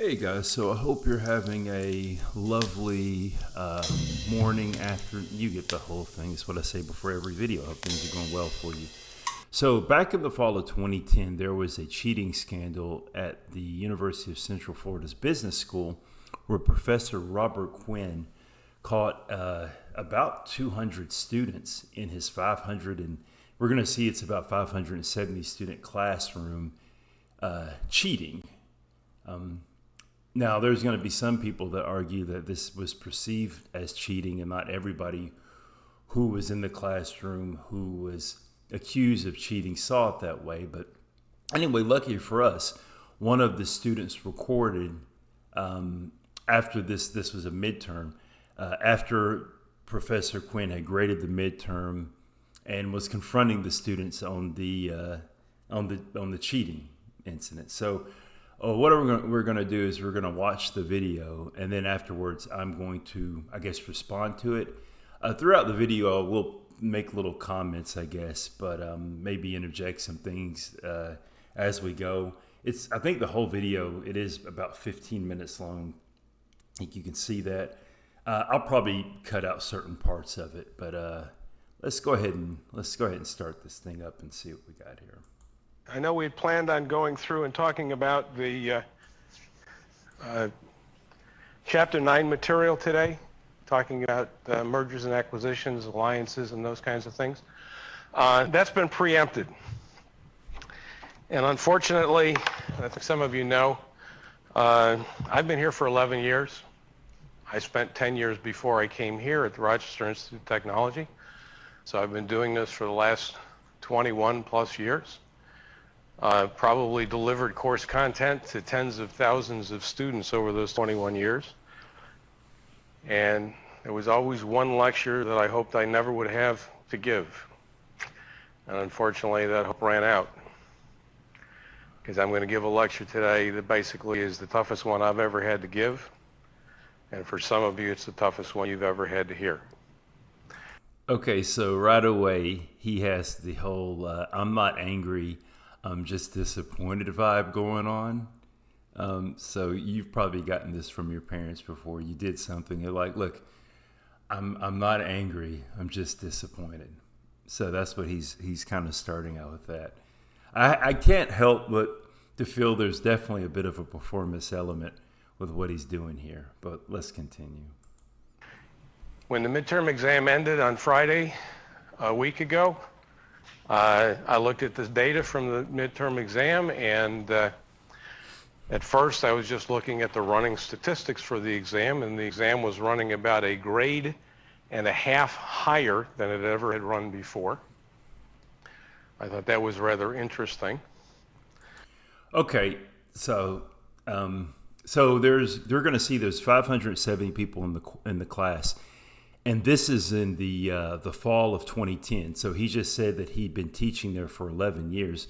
Hey guys, so I hope you're having a lovely morning after. You get the whole thing. It's what I say before every video. I hope things are going well for you. So back in the fall of 2010, there was a cheating scandal at the University of Central Florida's business school where Professor Robert Quinn caught about 200 students in his 500 and we're going to see it's about 570 student classroom cheating. Now, there's going to be some people that argue that this was perceived as cheating and not everybody who was in the classroom who was accused of cheating saw it that way. But anyway, lucky for us, one of the students recorded after this was a midterm, after Professor Quinn had graded the midterm and was confronting the students on the cheating incident. So what we're going to do is we're going to watch the video, and then afterwards I'm going to, I guess, respond to it. Throughout the video, we'll make little comments, I guess, but maybe interject some things as we go. I think the whole video, it is about 15 minutes long. I think you can see that. I'll probably cut out certain parts of it, but let's go ahead and start this thing up and see what we got here. I know we had planned on going through and talking about the Chapter 9 material today, talking about mergers and acquisitions, alliances, and those kinds of things. That's been preempted. And unfortunately, I think some of you know, I've been here for 11 years. I spent 10 years before I came here at the Rochester Institute of Technology. So I've been doing this for the last 21 plus years. Probably delivered course content to tens of thousands of students over those 21 years. And there was always one lecture that I hoped I never would have to give. And unfortunately, that hope ran out. Because I'm going to give a lecture today that basically is the toughest one I've ever had to give. And for some of you, it's the toughest one you've ever had to hear. Okay, so right away, he has the whole I'm not angry, I'm just disappointed vibe going on. So you've probably gotten this from your parents before. You did something, you're like, look, I'm not angry, I'm just disappointed. So that's what he's kind of starting out with that. I can't help but to feel there's definitely a bit of a performance element with what he's doing here, but let's continue. When the midterm exam ended on Friday a week ago, I looked at this data from the midterm exam, and at first I was just looking at the running statistics for the exam, and the exam was running about a grade and a half higher than it ever had run before. I thought that was rather interesting. Okay, so they're going to see there's 570 people in the class. And this is in the fall of 2010. So he just said that he'd been teaching there for 11 years.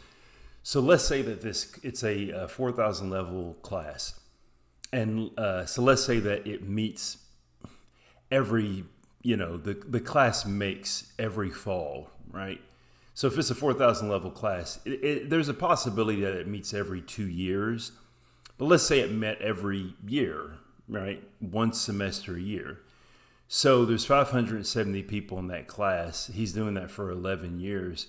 So let's say that it's a 4,000 level class. And so let's say that it meets every, the class makes every fall, right? So if it's a 4,000 level class, there's a possibility that it meets every 2 years. But let's say it met every year, right? One semester a year. So there's 570 people in that class. He's doing that for 11 years.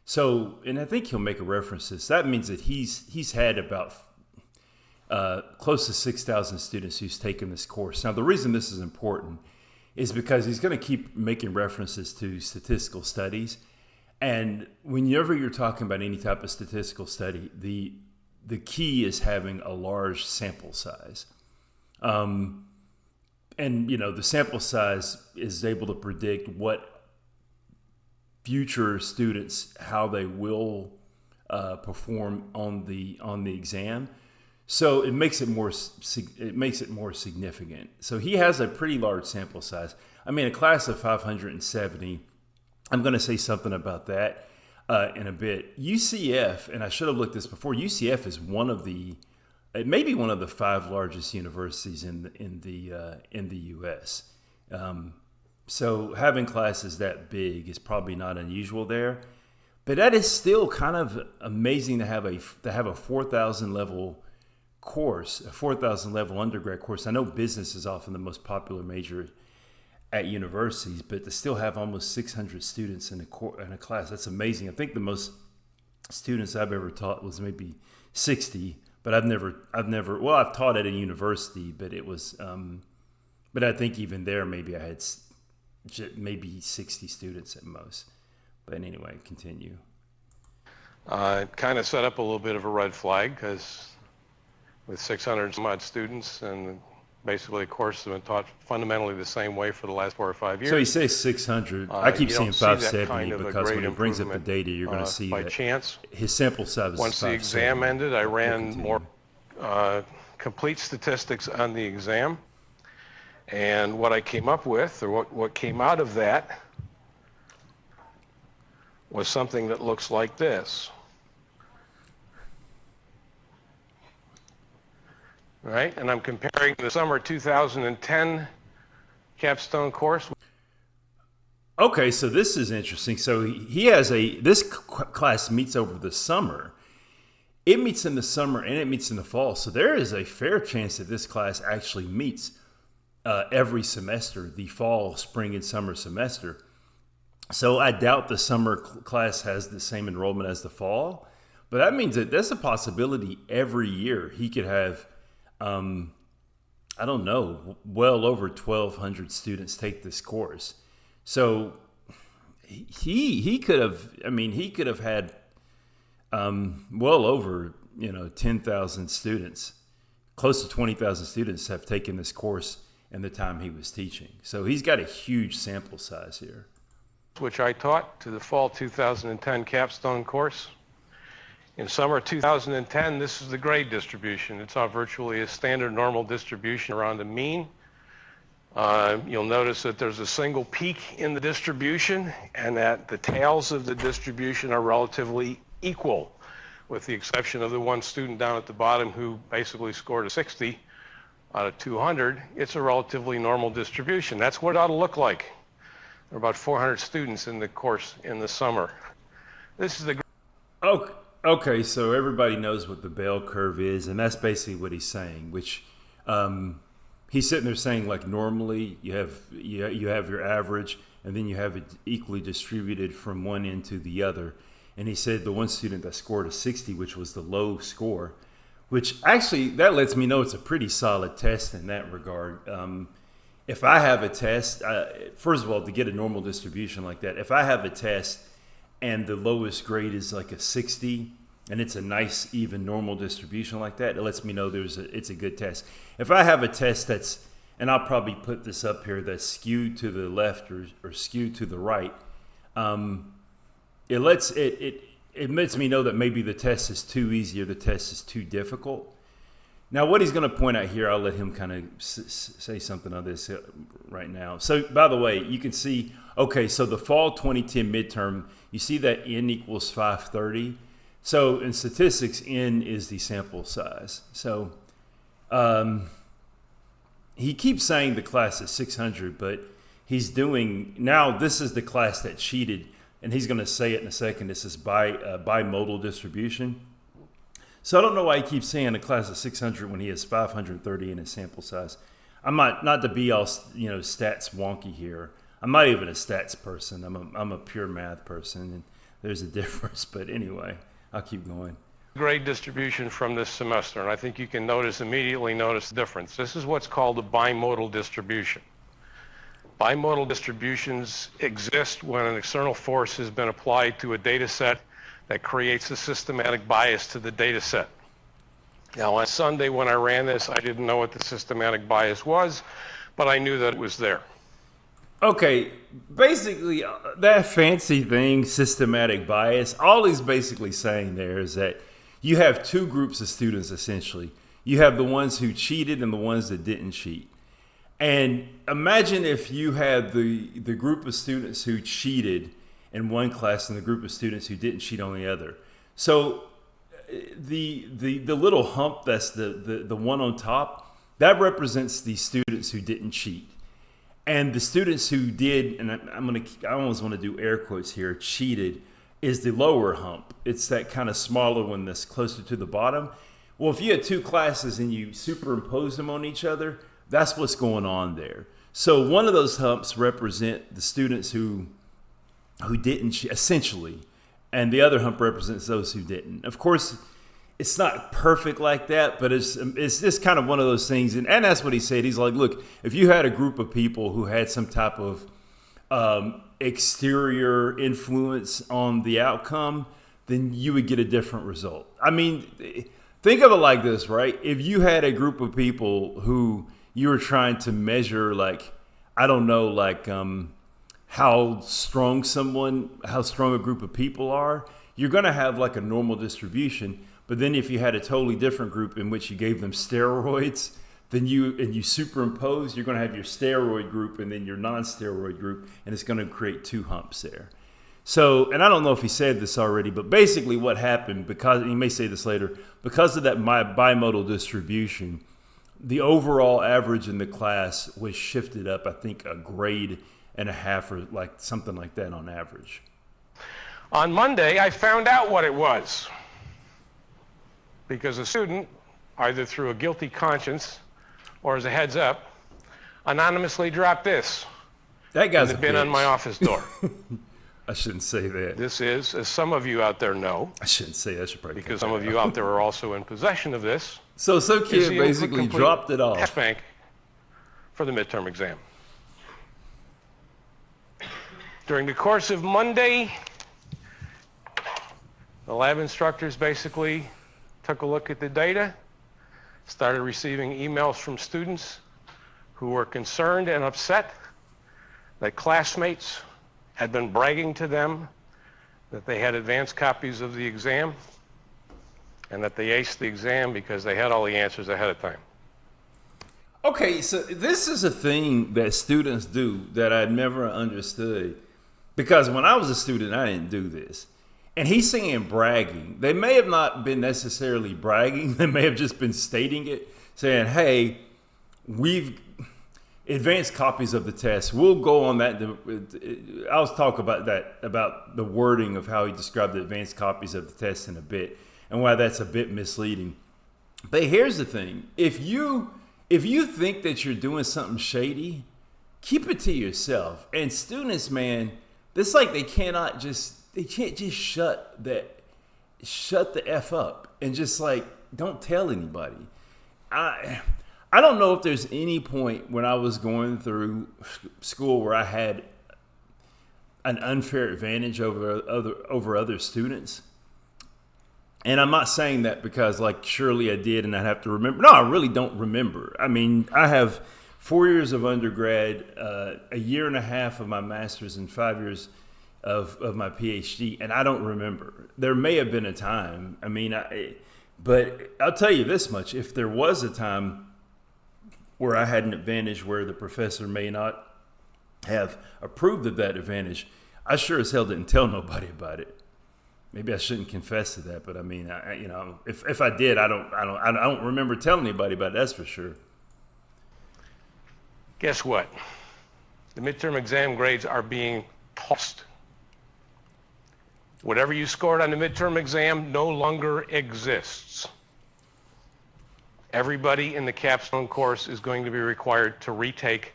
So, and I think he'll make a reference to this. That means that he's had about close to 6,000 students who's taken this course. Now, the reason this is important is because he's going to keep making references to statistical studies. And whenever you're talking about any type of statistical study, the key is having a large sample size. And, the sample size is able to predict what future students, how they will perform on the exam. So it makes it more significant. So he has a pretty large sample size. I mean, a class of 570, I'm going to say something about that in a bit. UCF, and I should have looked this before, UCF is it may be one of the 5 largest universities in the U.S. So having classes that big is probably not unusual there, but that is still kind of amazing to have a 4,000 level course, a 4,000 level undergrad course. I know business is often the most popular major at universities, but to still have almost 600 students in a class, that's amazing. I think the most students I've ever taught was maybe 60, but well, I've taught at a university, but it was, but I think even there, maybe I had maybe 60 students at most. But anyway, continue. It kind of set up a little bit of a red flag because with 600 some odd students and basically a course has been taught fundamentally the same way for the last 4 or 5 years. So he says 600. I keep saying 570 kind of because when he brings up the data, you're going to see by that chance. His sample size was Once the exam ended, I ran more complete statistics on the exam. And what I came up with, or what came out of that, was something that looks like this. Right? And I'm comparing the summer 2010 capstone course. Okay, so this is interesting. So he has this class meets over the summer. It meets in the summer and it meets in the fall. So there is a fair chance that this class actually meets every semester, the fall, spring, and summer semester. So I doubt the summer class has the same enrollment as the fall, but that means that there's a possibility every year he could have, I don't know, well over 1,200 students take this course. So he could have had well over 10,000 students, close to 20,000 students have taken this course in the time he was teaching. So he's got a huge sample size here. Which I taught to the fall 2010 capstone course. In summer 2010, this is the grade distribution. It's virtually a standard normal distribution around the mean. You'll notice that there's a single peak in the distribution and that the tails of the distribution are relatively equal, with the exception of the one student down at the bottom who basically scored a 60 out of 200. It's a relatively normal distribution. That's what it ought to look like. There are about 400 students in the course in the summer. This is the... Okay, so everybody knows what the bell curve is, and that's basically what he's saying, which he's sitting there saying, like, normally you have your average, and then you have it equally distributed from one end to the other. And he said the one student that scored a 60, which was the low score, which actually that lets me know it's a pretty solid test in that regard. If I have a test, first of all, to get a normal distribution like that, if I have a test and the lowest grade is like a 60 and it's a nice even normal distribution like that, it lets me know it's a good test. If I have a test that's, and I'll probably put this up here, that's skewed to the left or skewed to the right, it lets me know that maybe the test is too easy or the test is too difficult. Now, what he's going to point out here, I'll let him kind of say something on this right now. So, by the way, you can see, okay, so the fall 2010 midterm, you see that N equals 530. So, in statistics, N is the sample size. So, he keeps saying the class is 600, but he's doing, now this is the class that cheated, and he's going to say it in a second. This is bimodal distribution. So I don't know why he keeps saying a class of 600 when he has 530 in his sample size. I'm not to be all stats wonky here. I'm not even a stats person. I'm a pure math person, and there's a difference. But anyway, I'll keep going. Grade distribution from this semester, and I think you can immediately notice the difference. This is what's called a bimodal distribution. Bimodal distributions exist when an external force has been applied to a data set that creates a systematic bias to the data set. Now, on Sunday when I ran this, I didn't know what the systematic bias was, but I knew that it was there. Okay, basically, that fancy thing, systematic bias, all he's basically saying there is that you have two groups of students, essentially. You have the ones who cheated and the ones that didn't cheat. And imagine if you had the group of students who cheated in one class and the group of students who didn't cheat on the other. So the little hump that's the one on top, that represents the students who didn't cheat. And the students who did, and I almost want to do air quotes here, cheated, is the lower hump. It's that kind of smaller one that's closer to the bottom. Well, if you had two classes and you superimpose them on each other, that's what's going on there. So one of those humps represent the students who didn't essentially, and the other hump represents those who didn't. Of course, it's not perfect like that, but it's just kind of one of those things. And that's what he said. He's like, look, if you had a group of people who had some type of exterior influence on the outcome, then you would get a different result. I mean, think of it like this, right? If you had a group of people who you were trying to measure, like, I don't know, like how strong a group of people are, you're going to have like a normal distribution. But then if you had a totally different group in which you gave them steroids, then you superimpose, you're going to have your steroid group and then your non-steroid group, and it's going to create two humps there. So, and I don't know if he said this already, but basically what happened, because he may say this later, because of that bimodal distribution, the overall average in the class was shifted up, I think, a grade and a half or like something like that on average. On Monday, I found out what it was. Because a student, either through a guilty conscience or as a heads up, anonymously dropped this. That guy's in the bin on my office door. I shouldn't say that. This is, as some of you out there know, I shouldn't say that. I should probably because some of you out there are also in possession of this. So some kid basically dropped it off. Test bank for the midterm exam. During the course of Monday, the lab instructors basically took a look at the data, started receiving emails from students who were concerned and upset that classmates had been bragging to them that they had advanced copies of the exam and that they aced the exam because they had all the answers ahead of time. Okay, so this is a thing that students do that I never understood, because when I was a student, I didn't do this. And he's saying bragging. They may have not been necessarily bragging. They may have just been stating it, saying, hey, we've advanced copies of the test. We'll go on that. I'll talk about that, about the wording of how he described the advanced copies of the test in a bit and why that's a bit misleading. But here's the thing. If you think that you're doing something shady, keep it to yourself. And students, man, it's like they can't just shut the F up and just like don't tell anybody. I don't know if there's any point when I was going through school where I had an unfair advantage over other students. And I'm not saying that because like surely I did and I'd have to remember. No, I really don't remember. I mean, I have 4 years of undergrad, a year and a half of my master's, and 5 years of my PhD, and I don't remember. There may have been a time. I mean, but I'll tell you this much: if there was a time where I had an advantage where the professor may not have approved of that advantage, I sure as hell didn't tell nobody about it. Maybe I shouldn't confess to that, but I mean, if I did, I don't remember telling anybody about it. That's for sure. Guess what? The midterm exam grades are being tossed. Whatever you scored on the midterm exam no longer exists. Everybody in the capstone course is going to be required to retake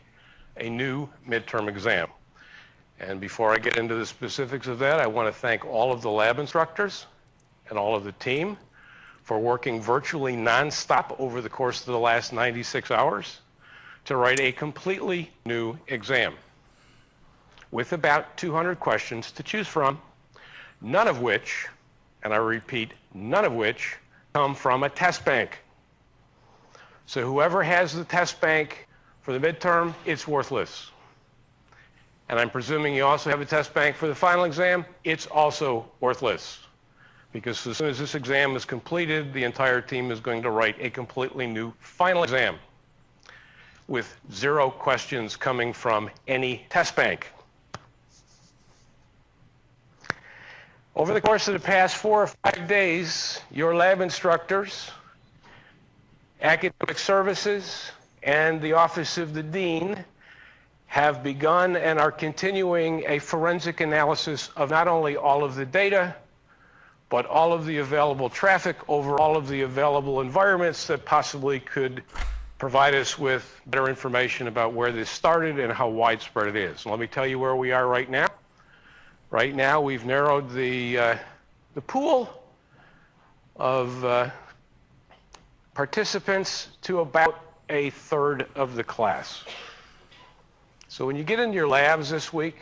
a new midterm exam. And before I get into the specifics of that, I want to thank all of the lab instructors and all of the team for working virtually nonstop over the course of the last 96 hours to write a completely new exam with about 200 questions to choose from, none of which, and I repeat, none of which come from a test bank. So whoever has the test bank for the midterm, it's worthless. And I'm presuming you also have a test bank for the final exam, it's also worthless. Because as soon as this exam is completed, the entire team is going to write a completely new final exam with 0 questions coming from any test bank. Over the course of the past 4 or 5 days, your lab instructors, academic services, and the Office of the Dean have begun and are continuing a forensic analysis of not only all of the data, but all of the available traffic over all of the available environments that possibly could provide us with better information about where this started and how widespread it is. Let me tell you where we are right now. Right now, we've narrowed the pool of participants to about a third of the class. So when you get into your labs this week,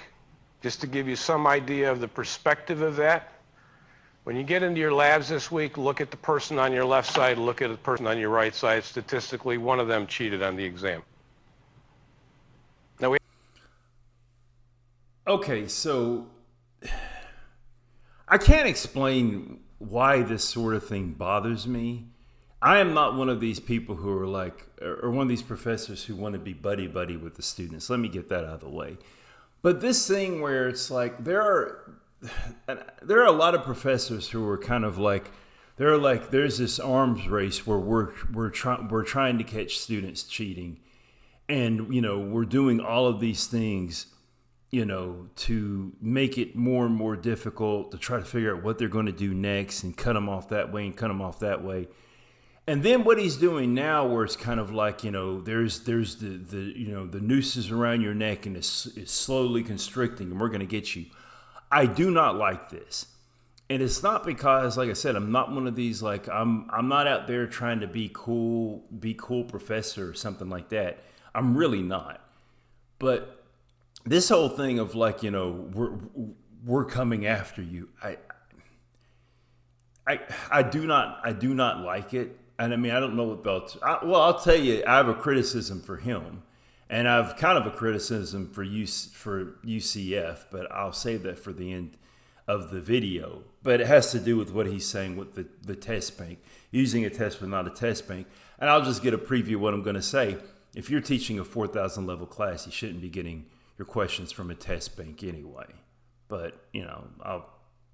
just to give you some idea of the perspective of that, when you get into your labs this week, look at the person on your left side, look at the person on your right side. Statistically, one of them cheated on the exam. Now Okay, so I can't explain why this sort of thing bothers me. I am not one of these people who are like, or one of these professors who want to be buddy-buddy with the students. Let me get that out of the way. But this thing where it's like, there are a lot of professors who are kind of like, they're like, there's this arms race where we're trying to catch students cheating. And, you know, we're doing all of these things, you know, to make it more and more difficult to try to figure out what they're going to do next and cut them off that way and cut them off that way. And then what he's doing now, where it's kind of like, you know, there's the you know, the nooses around your neck and it's slowly constricting and we're going to get you. I do not like this. And it's not because, like I said, I'm not one of these, like, I'm not out there trying to be cool professor or something like that. I'm really not. But this whole thing of like, you know, we're coming after you. I do not like it. And I mean, I don't know what else. Well, I'll tell you, I have a criticism for him, and I've kind of a criticism for UCF, but I'll save that for the end of the video. But it has to do with what he's saying with the test bank, using a test but not a test bank. And I'll just get a preview of what I'm going to say. If you're teaching a 4,000 level class, you shouldn't be getting your questions from a test bank anyway. But, you know, I'll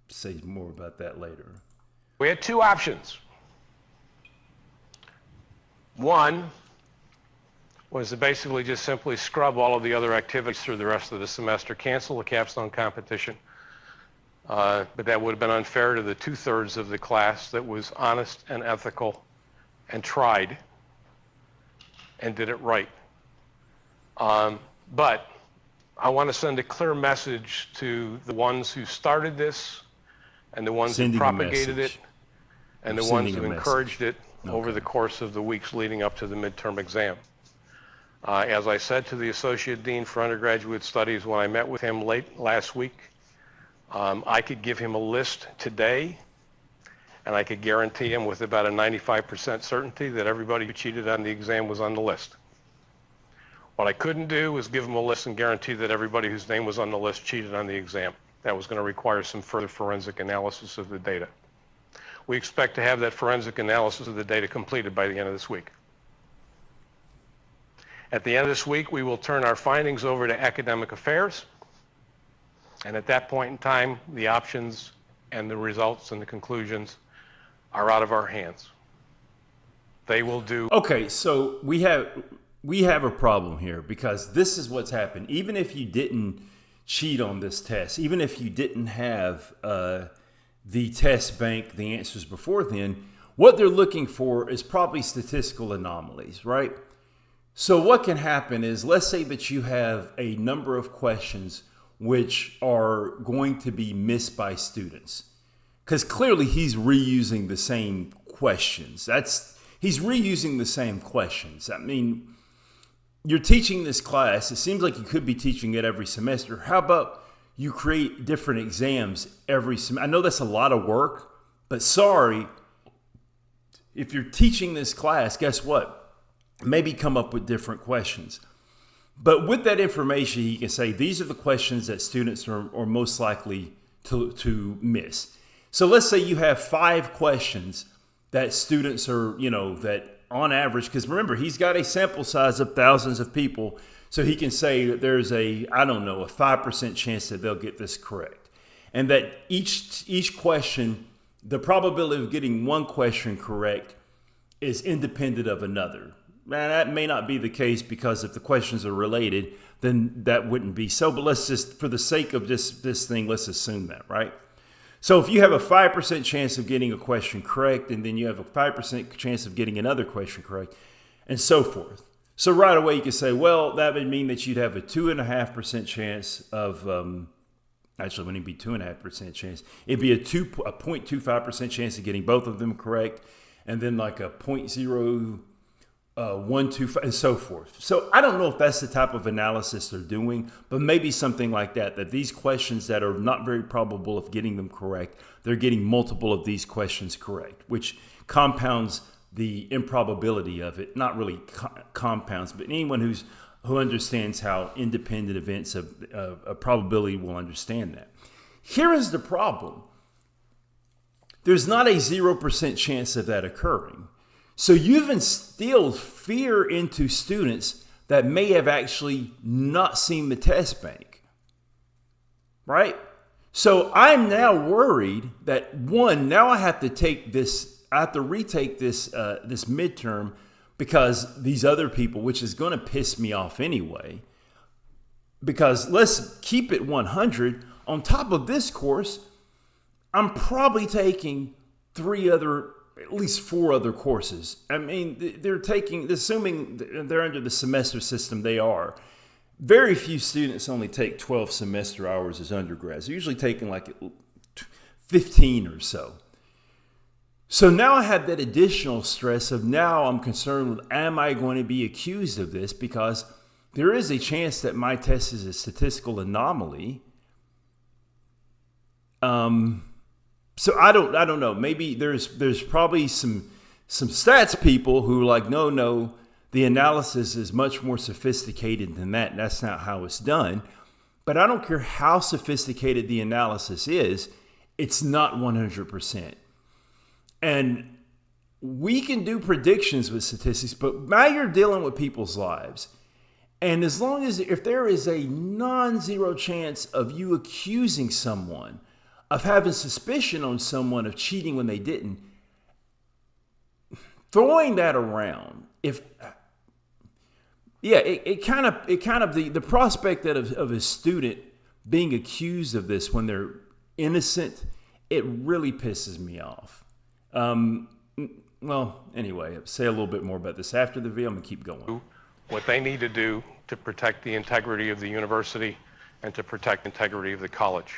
say more about that later. we had two options. One was to basically just simply scrub all of the other activities through the rest of the semester, cancel the capstone competition. But that would have been unfair to the 2/3 of the class that was honest and ethical and tried and did it right. But I want to send a clear message to the ones who started this and the ones who propagated it and the ones who encouraged it over the course of the weeks leading up to the midterm exam. As I said to the Associate Dean for Undergraduate Studies when I met with him late last week, I could give him a list today, and I could guarantee him with about a 95% certainty that everybody who cheated on the exam was on the list. What I couldn't do was give him a list and guarantee that everybody whose name was on the list cheated on the exam. That was going to require some further forensic analysis of the data. We expect to have that forensic analysis of the data completed by the end of this week. At the end of this week, we will turn our findings over to academic affairs. And at that point in time, the options and the results and the conclusions are out of our hands. They will do. Okay, so we have a problem here because this is what's happened. Even if you didn't cheat on this test, even if you didn't have the test bank, the answers before then, what they're looking for is probably statistical anomalies, right? So what can happen is, let's say that you have a number of questions which are going to be missed by students. Because clearly he's reusing the same questions. He's reusing the same questions. I mean, you're teaching this class. It seems like you could be teaching it every semester. How about you create different exams every semester? I know that's a lot of work, but sorry, if you're teaching this class, guess what? Maybe come up with different questions. But with that information, you can say, these are the questions that students are most likely to miss. So let's say you have 5 questions that students are, you know, that on average, because remember, he's got a sample size of thousands of people. So he can say that there's a 5% chance that they'll get this correct. And that each question, the probability of getting one question correct is independent of another. Now, that may not be the case because if the questions are related, then that wouldn't be so. But let's just, for the sake of this thing, let's assume that, right? So if you have a 5% chance of getting a question correct, and then you have a 5% chance of getting another question correct, and so forth. So right away you can say, well, that would mean that you'd have a 2.5% chance of, actually, it wouldn't be 2.5% chance. It'd be a 0.25% chance of getting both of them correct, and then like a 0.0125 and so forth. So I don't know if that's the type of analysis they're doing, but maybe something like that, that these questions that are not very probable of getting them correct, they're getting multiple of these questions correct, which compounds the improbability of it. Not really compounds, but anyone who understands how independent events of probability will understand that. Here is the problem. There's not a 0% chance of that occurring. So you've instilled fear into students that may have actually not seen the test bank, right? So I'm now worried that, one, now I have to take this, I have to retake this this midterm because these other people, which is going to piss me off anyway, because let's keep it 100. On top of this course, I'm probably taking at least four other courses. I mean, they're taking, assuming they're under the semester system, they are. Very few students only take 12 semester hours as undergrads. They're usually taking like 15 or so. So now I have that additional stress of, now I'm concerned with, am I going to be accused of this? Because there is a chance that my test is a statistical anomaly. So I don't know. Maybe there's probably some stats people who are like, no, the analysis is much more sophisticated than that. That's not how it's done. But I don't care how sophisticated the analysis is, it's not 100%. And we can do predictions with statistics, but now you're dealing with people's lives. And as long as, if there is a non-zero chance of you accusing someone of having suspicion on someone of cheating when they didn't, throwing that around, the prospect of a student being accused of this when they're innocent, it really pisses me off. Well, anyway, say a little bit more about this after the video. I'm gonna keep going. What they need to do to protect the integrity of the university and to protect the integrity of the college.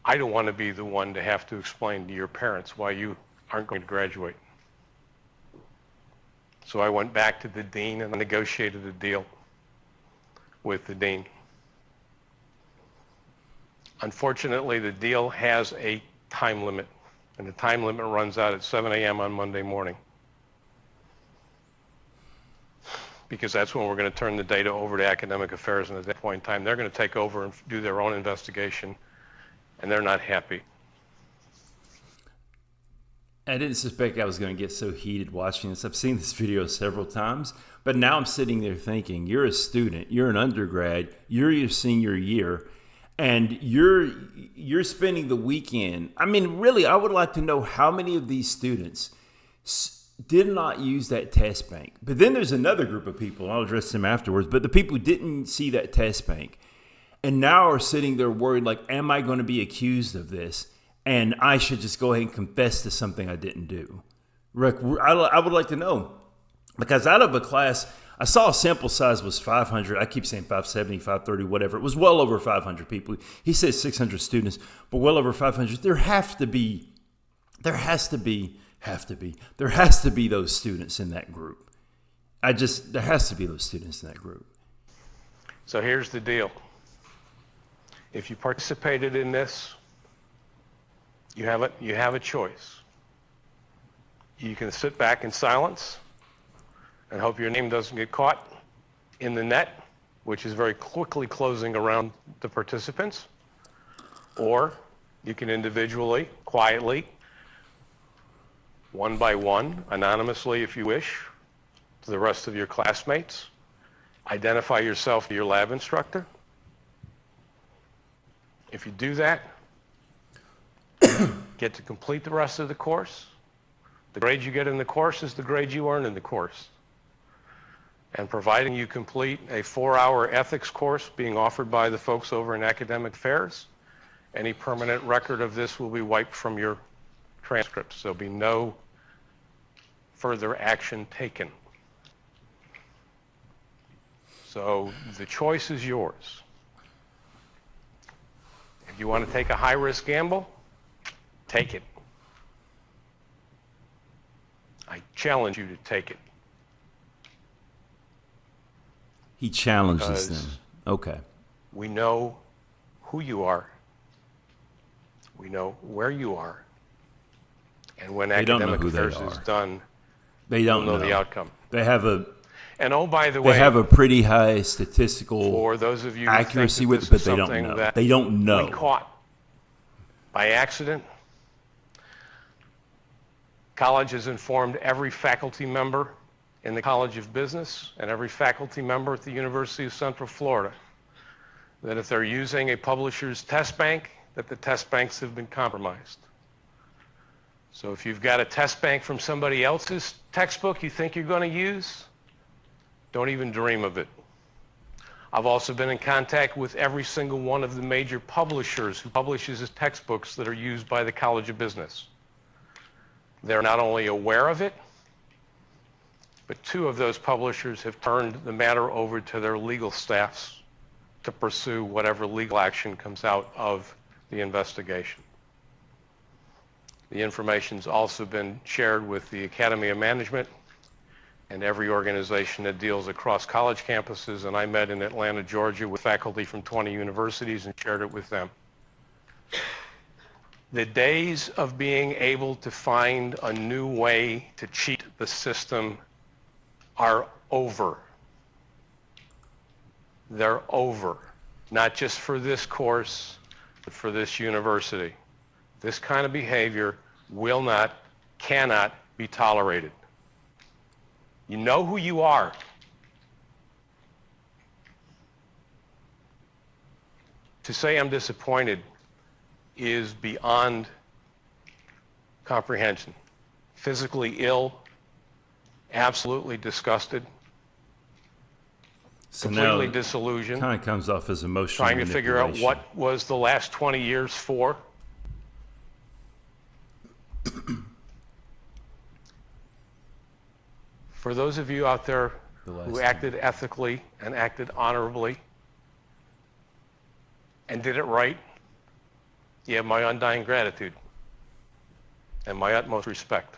I don't want to be the one to have to explain to your parents why you aren't going to graduate. So I went back to the dean and negotiated a deal with the dean. Unfortunately, the deal has a time limit, and the time limit runs out at 7 a.m. on Monday morning, because that's when we're going to turn the data over to academic affairs, and at that point in time, they're going to take over and do their own investigation, and they're not happy. I didn't suspect I was going to get so heated watching this. I've seen this video several times, but now I'm sitting there thinking, you're a student, you're an undergrad, you're your senior year, and you're spending the weekend. I mean, really, I would like to know how many of these students did not use that test bank. But then there's another group of people, and I'll address them afterwards, but the people who didn't see that test bank and now are sitting there worried, like, am I going to be accused of this? And I should just go ahead and confess to something I didn't do. Rick, I would like to know, because out of a class, I saw a sample size was 500. I keep saying 570, 530, whatever. It was well over 500 people. He says 600 students, but well over 500. There has to be those students in that group. There has to be those students in that group. So here's the deal. If you participated in this, you have a choice. You can sit back in silence and hope your name doesn't get caught in the net, which is very quickly closing around the participants. Or you can individually, quietly, one by one, anonymously if you wish, to the rest of your classmates, identify yourself to your lab instructor. If you do that, get to complete the rest of the course. The grade you get in the course is the grade you earn in the course. And providing you complete a 4-hour ethics course being offered by the folks over in Academic Affairs, any permanent record of this will be wiped from your transcripts. There'll be no further action taken. So the choice is yours. If you want to take a high-risk gamble, take it. I challenge you to take it. He challenges Because them. Okay. we know who you are. We know where you are. And when They don't know academic who they affairs is are. done, They don't we'll know the outcome. They have a And oh, by the they way, have a pretty high statistical for those of you who accuracy think with that it, this but they is don't something know. that They don't know. we caught by accident, college has informed every faculty member in the College of Business and every faculty member at the University of Central Florida that if they're using a publisher's test bank, that the test banks have been compromised. So if you've got a test bank from somebody else's textbook you think you're going to use, don't even dream of it. I've also been in contact with every single one of the major publishers who publishes textbooks that are used by the College of Business. They're not only aware of it, but 2 of those publishers have turned the matter over to their legal staffs to pursue whatever legal action comes out of the investigation. The information's also been shared with the Academy of Management and every organization that deals across college campuses, and I met in Atlanta, Georgia with faculty from 20 universities and shared it with them. The days of being able to find a new way to cheat the system are over. They're over, not just for this course, but for this university. This kind of behavior will not, cannot be tolerated. You know who you are. To say I'm disappointed is beyond comprehension. Physically ill, absolutely disgusted, So completely now disillusioned, kind of comes off as emotional trying to figure out manipulation. what was the last 20 years for. For those of you out there who acted ethically and acted honorably and did it right, you have my undying gratitude and my utmost respect.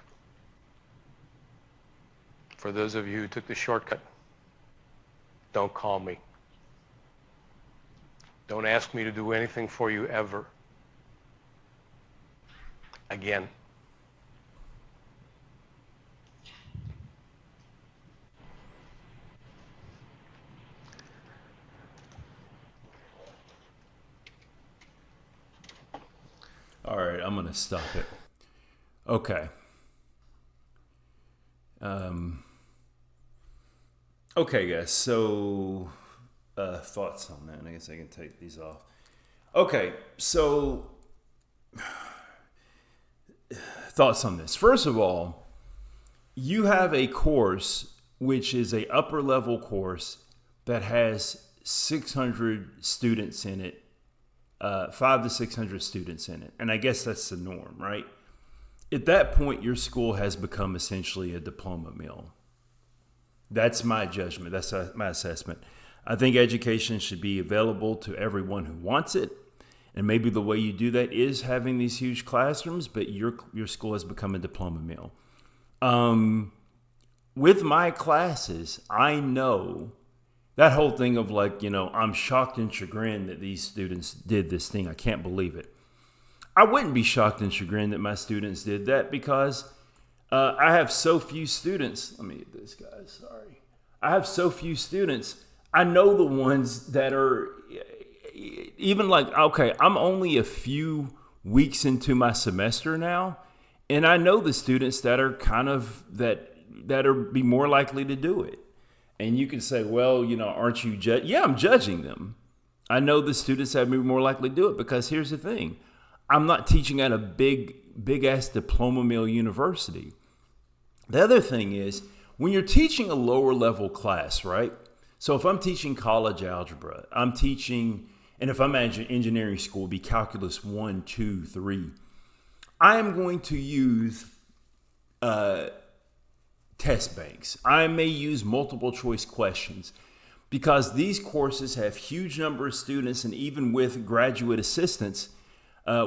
For those of you who took the shortcut, don't call me. Don't ask me to do anything for you ever again. All right, I'm going to stop it. Okay. Okay, guys. So, thoughts on that? I guess I can take these off. Okay, so thoughts on this. First of all, you have a course which is a upper level course that has 600 students in it. 500 to 600 students in it. And I guess that's the norm, right? At that point, your school has become essentially a diploma mill. That's my judgment. That's my assessment. I think education should be available to everyone who wants it. And maybe the way you do that is having these huge classrooms, but your school has become a diploma mill. With my classes, I know that whole thing of like, I'm shocked and chagrined that these students did this thing. I can't believe it. I wouldn't be shocked and chagrined that my students did that because I have so few students. Let me get this, guys. Sorry. I have so few students. I know the ones that are even like, okay, I'm only a few weeks into my semester now. And I know the students that are kind of, that are be more likely to do it. And you can say, well, aren't you judging? Yeah, I'm judging them. I know the students that are more likely to do it because here's the thing. I'm not teaching at a big ass diploma mill university. The other thing is, when you're teaching a lower level class, right? So if I'm teaching college algebra, and if I'm at engineering school, it'd be calculus 1, 2, 3. I am going to use test banks. I may use multiple choice questions because these courses have huge number of students, and even with graduate assistants,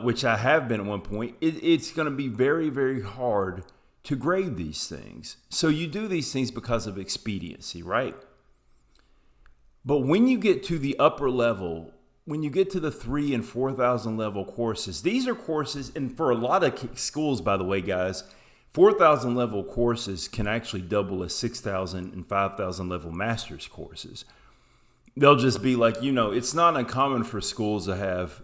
which I have been at one point, it's going to be very, very hard to grade these things. So you do these things because of expediency, right? But when you get to the upper level, when you get to the 3,000 and 4,000 level courses, these are courses, and for a lot of schools, by the way, guys, 4,000 level courses can actually double as 6,000 and 5,000 level master's courses. They'll just be like, it's not uncommon for schools to have,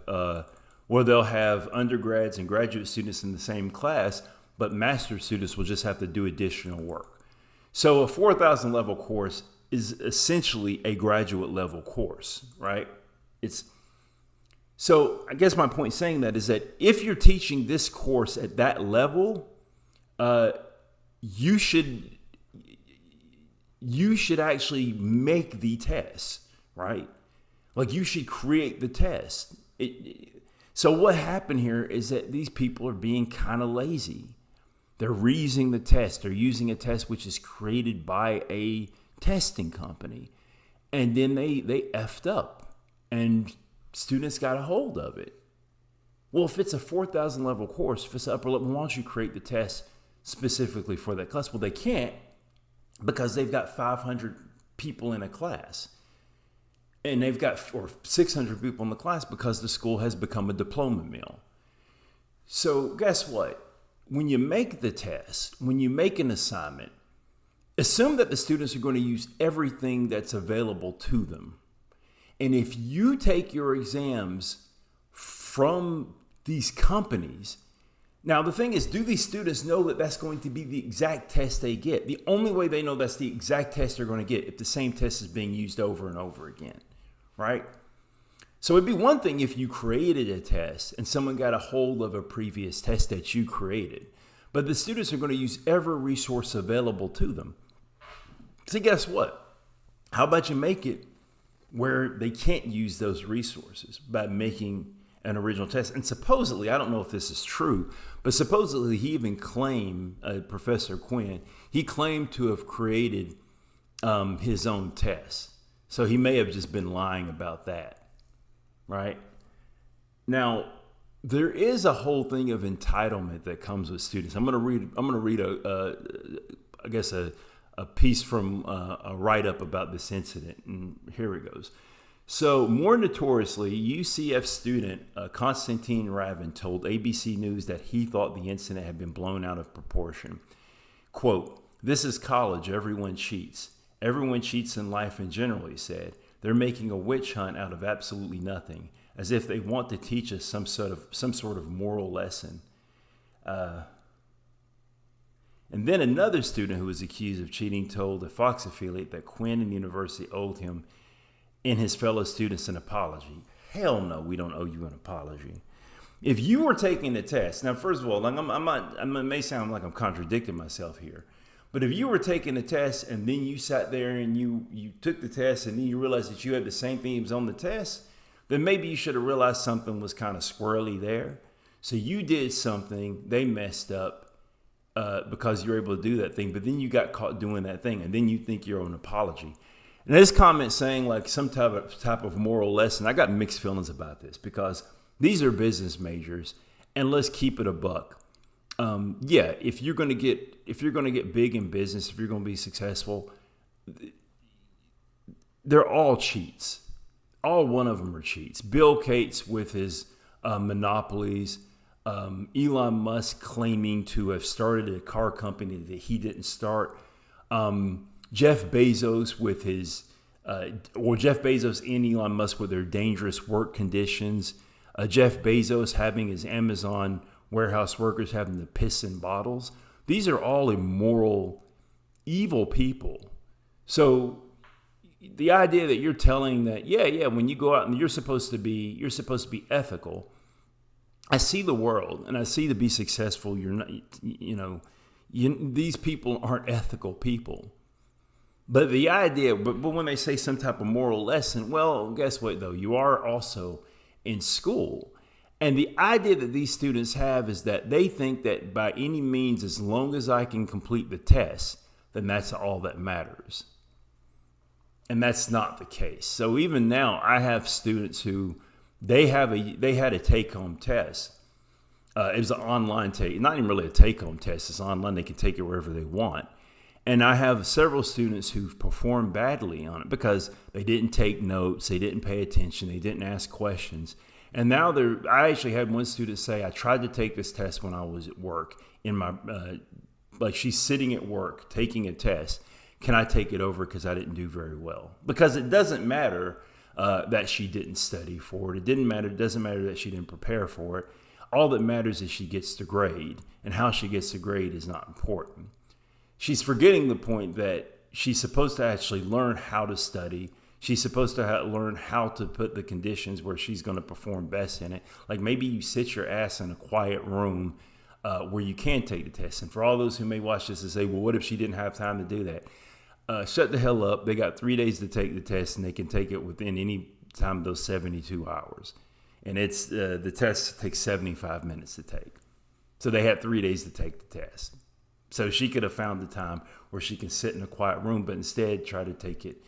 where they'll have undergrads and graduate students in the same class, but master's students will just have to do additional work. So a 4,000 level course is essentially a graduate level course, right? So I guess my point saying that is that if you're teaching this course at that level, you should actually make the test, right? Like you should create the test. So what happened here is that these people are being kind of lazy. They're reusing the test. They're using a test which is created by a testing company. And then they effed up and students got a hold of it. Well, if it's a 4,000 level course, if it's upper level, why don't you create the test specifically for that class? Well, they can't because they've got 500 people in a class. And they've got 600 people in the class because the school has become a diploma mill. So guess what? When you make the test, when you make an assignment, assume that the students are going to use everything that's available to them. And if you take your exams from these companies, now the thing is, do these students know that that's going to be the exact test they get? The only way they know that's the exact test they're going to get if the same test is being used over and over again, right? So it'd be one thing if you created a test and someone got a hold of a previous test that you created, but the students are going to use every resource available to them. So guess what? How about you make it where they can't use those resources by making an original test? And supposedly, I don't know if this is true, but supposedly he even claimed, Professor Quinn, he claimed to have created his own test. So he may have just been lying about that. Right? Now, there is a whole thing of entitlement that comes with students. I'm going to read a piece from a write-up about this incident, and here it goes. So, more notoriously, UCF student Konstantin Ravin told ABC News that he thought the incident had been blown out of proportion. Quote, "This is college. Everyone cheats. Everyone cheats in life in general," he said. "They're making a witch hunt out of absolutely nothing, as if they want to teach us some sort of moral lesson." And then another student who was accused of cheating told a Fox affiliate that Quinn and the university owed him and his fellow students an apology. Hell no, we don't owe you an apology. If you were taking the test, now first of all, like it may sound like I'm contradicting myself here, but if you were taking the test and then you sat there and you took the test and then you realized that you had the same things on the test, then maybe you should have realized something was kind of squirrely there. So you did something, they messed up because you're able to do that thing, but then you got caught doing that thing and then you think you're an apology. And this comment saying like some type of moral lesson, I got mixed feelings about this because these are business majors, and let's keep it a buck. If you're going to get big in business, if you're going to be successful, they're all cheats. All one of them are cheats. Bill Gates with his monopolies, Elon Musk claiming to have started a car company that he didn't start, Jeff Bezos with his, Jeff Bezos and Elon Musk with their dangerous work conditions, Jeff Bezos having his Amazon warehouse workers having to piss in bottles. These are all immoral, evil people. So the idea that you're telling that, when you go out and you're supposed to be ethical. I see the world and I see to be successful. You're not, these people aren't ethical people. But the idea, but when they say some type of moral lesson, well, guess what though? You are also in school. And the idea that these students have is that they think that by any means, as long as I can complete the test, then that's all that matters. And that's not the case. So even now, I have students who they had a take-home test. It was an online take, not even really a take-home test. It's online; they can take it wherever they want. And I have several students who've performed badly on it because they didn't take notes, they didn't pay attention, they didn't ask questions. And now I actually had one student say, I tried to take this test when I was at work in my, like she's sitting at work taking a test. Can I take it over because I didn't do very well? Because it doesn't matter that she didn't study for it. It doesn't matter that she didn't prepare for it. All that matters is she gets the grade, and how she gets the grade is not important. She's forgetting the point that she's supposed to actually learn how to study. She's supposed to learn how to put the conditions where she's going to perform best in it. Like maybe you sit your ass in a quiet room where you can take the test. And for all those who may watch this and say, well, what if she didn't have time to do that? Shut the hell up. They got 3 days to take the test, and they can take it within any time of those 72 hours. And it's the test takes 75 minutes to take. So they had 3 days to take the test. So she could have found the time where she can sit in a quiet room, but instead try to take it,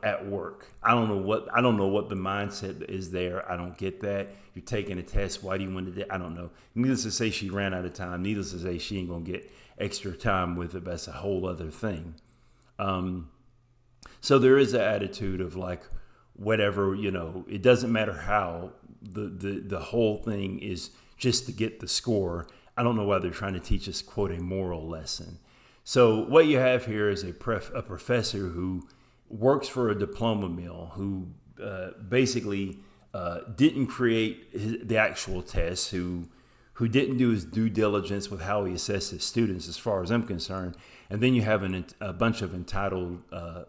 at work. I don't know what the mindset is there. I don't get that. You're taking a test. Why do you want to do it? I don't know. Needless to say, she ran out of time. Needless to say, she ain't going to get extra time with it. But that's a whole other thing. So there is an attitude of like, whatever, it doesn't matter how the whole thing is just to get the score. I don't know why they're trying to teach us, quote, a moral lesson. So what you have here is a professor who works for a diploma mill, who basically didn't create the actual test, who didn't do his due diligence with how he assessed his students, as far as I'm concerned. And then you have a bunch of entitled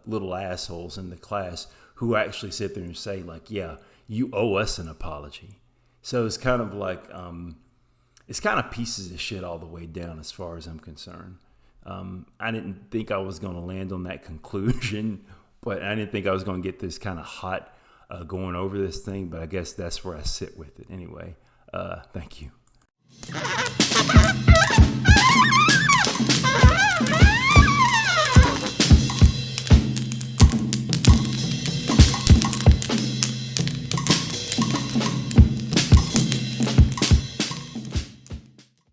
little assholes in the class who actually sit there and say, like, yeah, you owe us an apology. So it's kind of like... it's kind of pieces of shit all the way down as far as I'm concerned. I didn't think I was going to land on that conclusion, but I didn't think I was going to get this kind of hot going over this thing, but I guess that's where I sit with it anyway. Thank you.